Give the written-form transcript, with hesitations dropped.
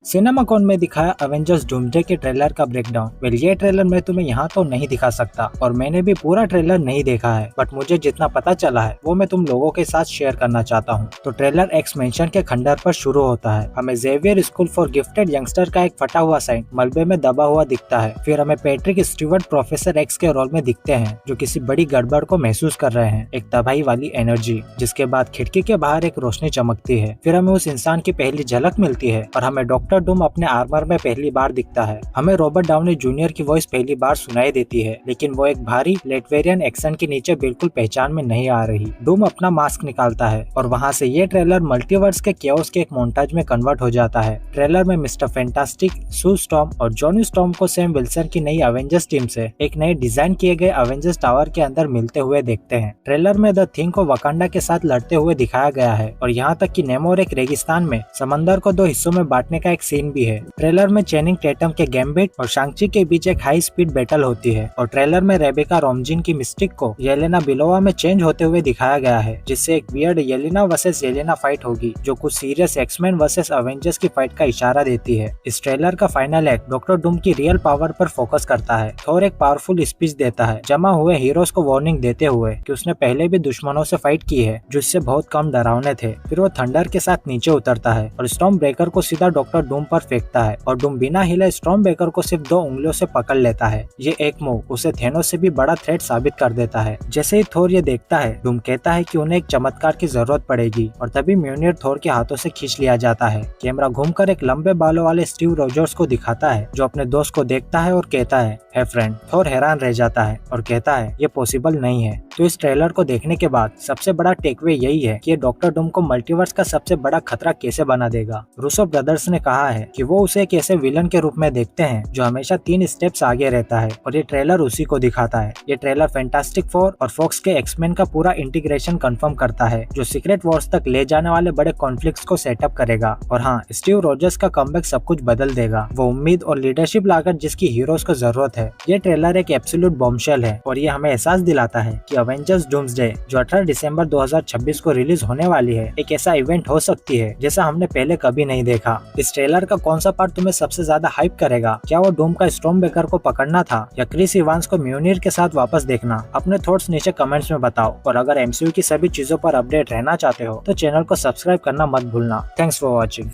सिनेमाकॉन में दिखाया Avengers doomsday के ट्रेलर का ब्रेकडाउन। वेल ये ट्रेलर मैं तुम्हें यहाँ तो नहीं दिखा सकता और मैंने भी पूरा ट्रेलर नहीं देखा है, बट मुझे जितना पता चला है वो मैं तुम लोगों के साथ शेयर करना चाहता हूँ। तो ट्रेलर एक्समेंशन के खंडर पर शुरू होता है। हमें Xavier school for gifted youngster का एक फटा हुआ साइन मलबे में दबा हुआ दिखता है। फिर हमें पैट्रिक स्टीवर्ट प्रोफेसर एक्स के रोल में दिखते हैं जो किसी बड़ी गड़बड़ को महसूस कर रहे हैं, एक तबाही वाली एनर्जी। जिसके बाद खिड़की के बाहर एक रोशनी चमकती है। फिर हमें उस इंसान की पहली झलक मिलती है और हमें डॉक्टर डूम अपने आर्मर में पहली बार दिखता है। हमें रॉबर्ट डाउनी जूनियर की वॉइस पहली बार सुनाई देती है, लेकिन वो एक भारी लेटवेरियन एक्सेंट के नीचे बिल्कुल पहचान में नहीं आ रही। डूम अपना मास्क निकालता है और वहाँ से ये ट्रेलर मल्टीवर्स के केओस के एक मोन्टाज में कन्वर्ट हो जाता है। ट्रेलर में मिस्टर फैंटास्टिक, सू स्टॉर्म और जॉनी स्टॉर्म को सैम विल्सन की नई एवेंजर्स टीम से एक नए डिजाइन किए गए एवेंजर्स टावर के अंदर मिलते हुए देखते हैं। ट्रेलर में द थिंग को वकांडा के साथ लड़ते हुए दिखाया गया है और यहाँ तक कि नेमोर एक रेगिस्तान में समंदर को दो हिस्सों में बांटने का एक सीन भी है। ट्रेलर में चेनिंग टेटम के गैम्बिट और शांग-ची के बीच एक हाई स्पीड बैटल होती है और ट्रेलर में रेबेका रोमजिन की मिस्टिक को येलेना बिलोवा में चेंज होते हुए दिखाया गया है, जिससे एक weird Yelena versus Yelena fight होगी जो कुछ सीरियस एक्समैन वर्सेस एवेंजर्स की फाइट का इशारा देती है। इस ट्रेलर का फाइनल एक्ट डॉक्टर डूम की रियल पावर पर फोकस करता है। थोर एक पावरफुल स्पीच देता है जमा हुए हीरोज को वार्निंग देते हुए कि उसने पहले भी दुश्मनों से फाइट की है जो इससे बहुत कम डरावने थे। फिर वो थंडर के साथ नीचे उतरता है और स्टॉर्म ब्रेकर को सीधा डॉक्टर डूम पर फेंकता है और डूम बिना हिले स्टॉर्म ब्रेकर को सिर्फ 2 उंगलियों से पकड़ लेता है। ये एक मूव उसे थेनोस से भी बड़ा थ्रेट साबित कर देता है। जैसे ही थोर ये देखता है, डूम कहता है कि उन्हें एक चमत्कार की जरूरत पड़ेगी और तभी म्योनिर थोर के हाथों से खींच लिया जाता है। कैमरा घूमकर एक लंबे बालों वाले स्टीव रोजर्स को दिखाता है जो अपने दोस्त को देखता है और कहता है, हे फ्रेंड। थोर हैरान रह जाता है और कहता है ये पॉसिबल नहीं है। तो इस ट्रेलर को देखने के बाद सबसे बड़ा टेकवे यही है कि डॉक्टर डूम को मल्टीवर्स का सबसे बड़ा खतरा कैसे बना देगा। रूसो ब्रदर्स ने कहा है कि वो उसे एक ऐसे विलन के रूप में देखते हैं जो हमेशा 3 स्टेप्स आगे रहता है और ये ट्रेलर उसी को दिखाता है। ये ट्रेलर फैंटास्टिक फोर और फॉक्स के एक्समैन का पूरा इंटीग्रेशन कंफर्म करता है जो सीक्रेट वॉर्स तक ले जाने वाले बड़े कॉन्फ्लिक्ट्स को सेटअप करेगा। और हाँ, स्टीव रोजर्स का कमबैक सब कुछ बदल देगा। वो उम्मीद और लीडरशिप लाकर जिसकी हीरोज को जरूरत है। ये ट्रेलर एक एब्सोल्यूट बॉम्बशेल है और ये हमें एहसास दिलाता है कि एवेंजर्स डूम्सडे जो 18 दिसंबर 2026 को रिलीज होने वाली है, एक ऐसा इवेंट हो सकती है जैसा हमने पहले कभी नहीं देखा। इस ट्रेलर का कौन सा पार्ट तुम्हें सबसे ज्यादा हाइप करेगा? क्या वो डूम का स्टॉर्म ब्रेकर को पकड़ना था या क्रिस इवांस को म्योनिर के साथ वापस देखना? अपने थॉट्स नीचे कमेंट्स में बताओ और अगर एमसीयू की सभी चीजों पर अपडेट रहना चाहते हो तो चैनल को सब्सक्राइब करना मत भूलना। Thanks for watching.